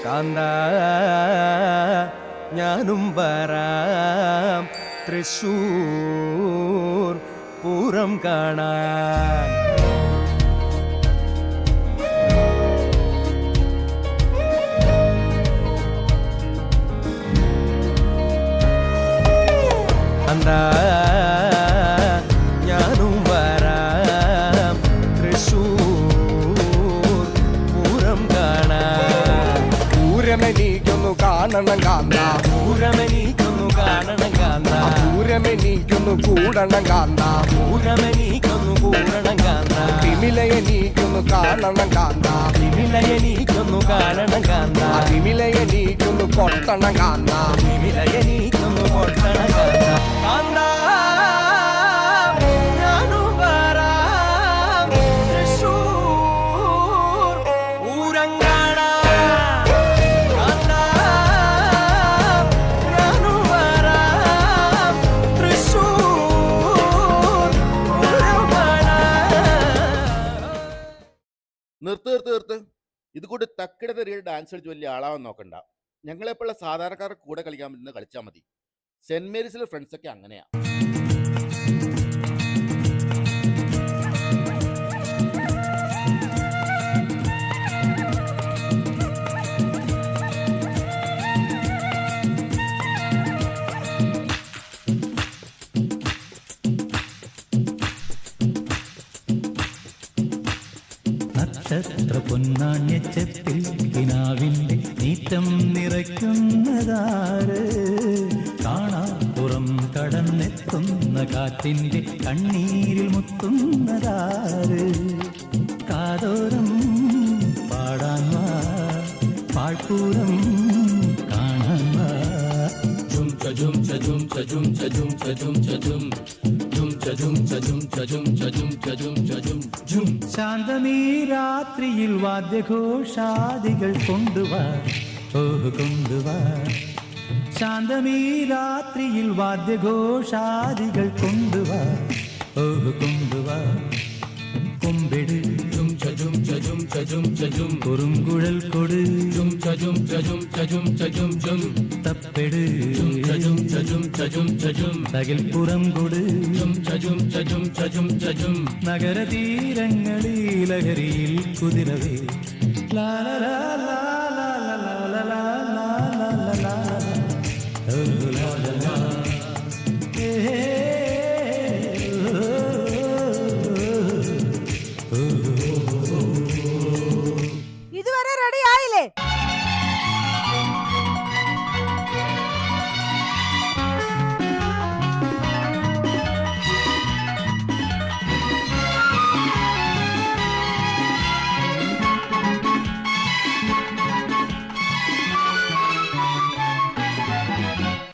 കാന്ത ഞാനും വരാം തൃശ്ശൂർ പൂരം കാണാൻ. കാന്ത ഞാനും വരാം തൃശ്ശൂർ പൂരം കാണാൻ. പൂരമെനിക്കൊന്നു കാണണം കാന്ത, പൂരമെനിക്കൊന്നു കാണണം കാന്ത, പൂരമെനിക്കൊന്നു കൂടണം കാന്ത, പൂരമെനിക്കൊന്നു കൂടണം കാന്ത, വിമിലയെനിക്കൊന്നു കാണണം കാന്ത, വിമിലയെനിക്കൊന്നു കാണണം കാന്ത, വിമിലയെനിക്കൊന്നു കൊട്ടണം കാന്ത, വിമിലയെനിക്കൊന്നു കൊട്ടണം കാന്ത. കാന്ത ഞാനും വരാം തൃശ്ശൂർ പൂരം കാണാൻ. കാന്ത ഞാനും വരാം തൃശ്ശൂർ പൂരം കാണാൻ. നിർത്ത് ഇത് കൂടി തക്കിട തെറിയുടെ ഡാൻസ് കളിച്ച് വലിയ ആളാവാൻ നോക്കണ്ട. ഞങ്ങളെപ്പോഴുള്ള സാധാരണക്കാരുടെ കൂടെ കളിക്കാൻ പറ്റുന്ന കളിച്ചാൽ മതി. സെന്റ് മേരീസിലെ ഫ്രണ്ട്സൊക്കെ അങ്ങനെയാ. നക്ഷത്ര പൊന്നാണ്യച്ചത്തിൽ കിനാവിൻ്റെ നീറ്റം നിറയ്ക്കുന്നതാര്, കാണാപ്പുറം കടന്നെത്തുന്ന കാറ്റിൻ്റെ കണ്ണീരിൽ മുത്തുന്നതാര്, കാതോരം പാടാൻ വാ പാഴ്പൂരം കാണാൻ വാ. ജും ചജും ചജും ചജും ചജും ചജും ചജും ജും ചജും ചജും ചജും ചജും ചജും ചജും ജും. ശാന്തമീ രാത്രിയിൽ വാദ്യഘോഷാദികൾ കൊണ്ടുവാ, ഓഹ് കൊണ്ടുവാ. ശാന്തമീ രാത്രിയിൽ വാദ്യഘോഷാദികൾ കൊണ്ടുവാ, ഓഹ് കൊണ്ടുവാ. കൊമ്പെട് ചും ചജും ചജും ചജും ചജും, കുറുങ്കുഴൽ കൊട് ചും ചജും ചജും ചജും ചജും ചും. തപ്പെട് ചും ചജും ചജും ചജും ചജും, തകിൽപ്പുറം കൊട് ചും ചജും ചജും ചജും ചജും. നഗരതീരങ്ങളിൽ ലഹരിയിൽ കുതിരവേ ലാലലാ ലാലലാ ലാലലാ. ഇതുവരെ റെഡി ആയില്ലേ?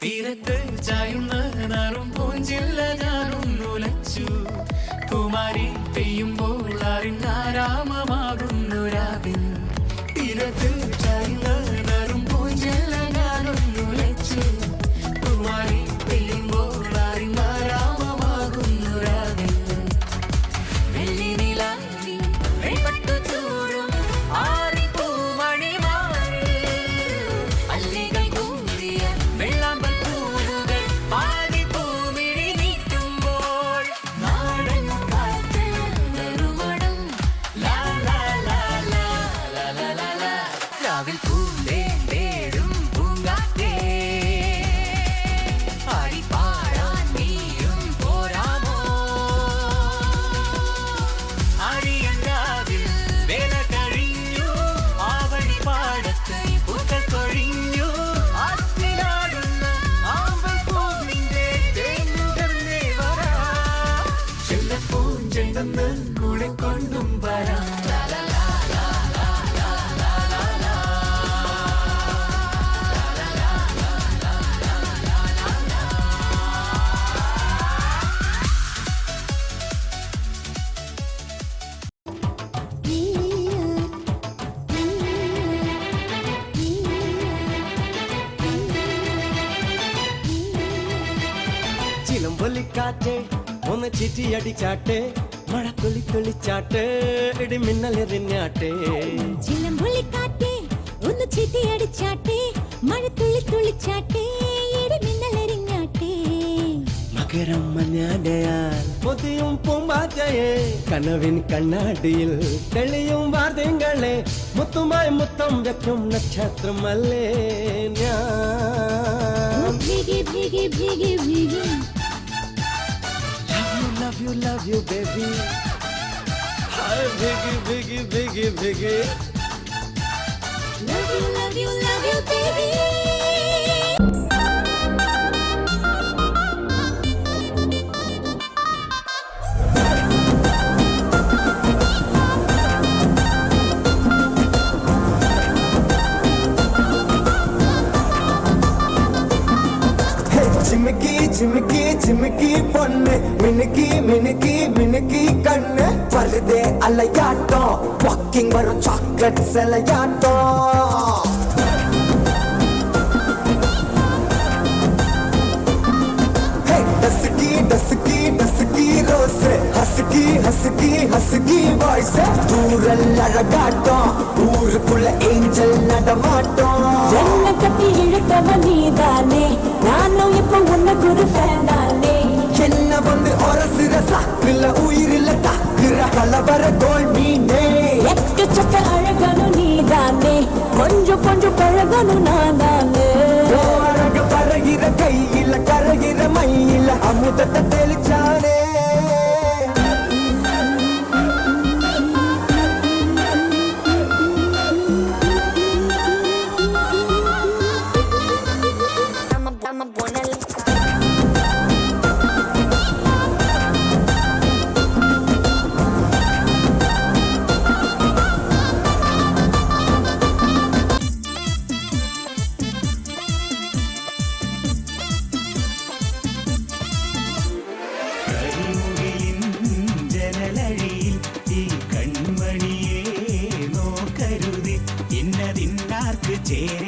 തീരത്ത് ചായുന്ന നാറും പൂഞ്ചില്ല ഞാനും ഉലച്ചു, കുമാരി പെയ്യുമ്പോൾ അറിഞ്ഞാരാമമാകുന്നു രാവിൽ. തീരത്ത് ചായുന്ന നാറും പൂഞ്ചില്ല ഞാനും ഉലച്ചു, കുമാരി പെയ്യുമ്പോൾ അറിഞ്ഞാരാമമാകുന്നു രാവിൽ. വെള്ളി നിലാവിൽ വെൾപട്ടു ചൂടും ആറിപ്പൂമണി മാറി, അല്ലികൾ കൂടിയ വെള്ളാമ്പൽ പൂവുകൾ പാടി പൂമിഴി നീട്ടുമ്പോൾ നാടൻ കാറ്റ് വെറും തന്ന് കൂടെ കൊണ്ടും വരാം ചിലമ്പൊലിക്കാറ്റേ ഒന്ന് ചിറ്റിയടിച്ചാട്ടെ മഴ തുള്ളി തുള്ളിച്ചാട്ടെ ഇടിമിന്നലെറിഞ്ഞാട്ടെ ചിലമ്പൊലിക്കാറ്റേ ഒന്ന് ചീട്ടിയടിച്ചാട്ടെ മഴ തുള്ളി തുള്ളിച്ചാട്ടെ ഇടിമിന്നലെറിഞ്ഞാട്ടെ മകരം മഞ്ഞാടയാൽ പൊതിയും പൂമ്പാറ്റയെ കനവിൻ കണ്ണാടിയിൽ തെളിയും വാർത്തകളെ മുത്തുമായി മുത്തം വെക്കും നക്ഷത്രമല്ലേ ഞാൻ ഭീഗി ഭീഗി ഭീഗി ഭീഗി love you baby hi biggie biggie biggie biggie love you baby ചിമിക്കി ചിമിക്കി ചിമിക്കി പൊണ്ണ് മിനുക്കി മിനുക്കി മിനുക്കി കണ്ണ് വെറുതെ അലയാട്ടോ വാക്കിംഗ് വരും ചോക്ലേറ്റ് സെലയാട്ടോ dusky dusky dusky rose husky husky husky voice ദൂരല്ലഴകാട്ടോ ഊരുക്കുള്ള ഏഞ്ചൽ നടമാട്ടോ என்ன கட்டி இழுத்தவ நீதானே நானும் இப்ப உனக்கு ஒரு ஃபேன் தானே என்ன வந்து ஒரசுற சாக்குல உயிரில தாக்குற கலவர கோல் மீனே எக்கச்சக்க அழகனும் நீதானே கொஞ்சம் கொஞ்சம் பழகனும் நான் தானே அழக பறகிற கையில கரகிற மயில அமுதத்தை தெளிச்சானே ജനലഴിയിൽ ഈ കൺമണിയെ നോക്കരുത് ഇന്നതിന്നാർക്ക് ചേരെ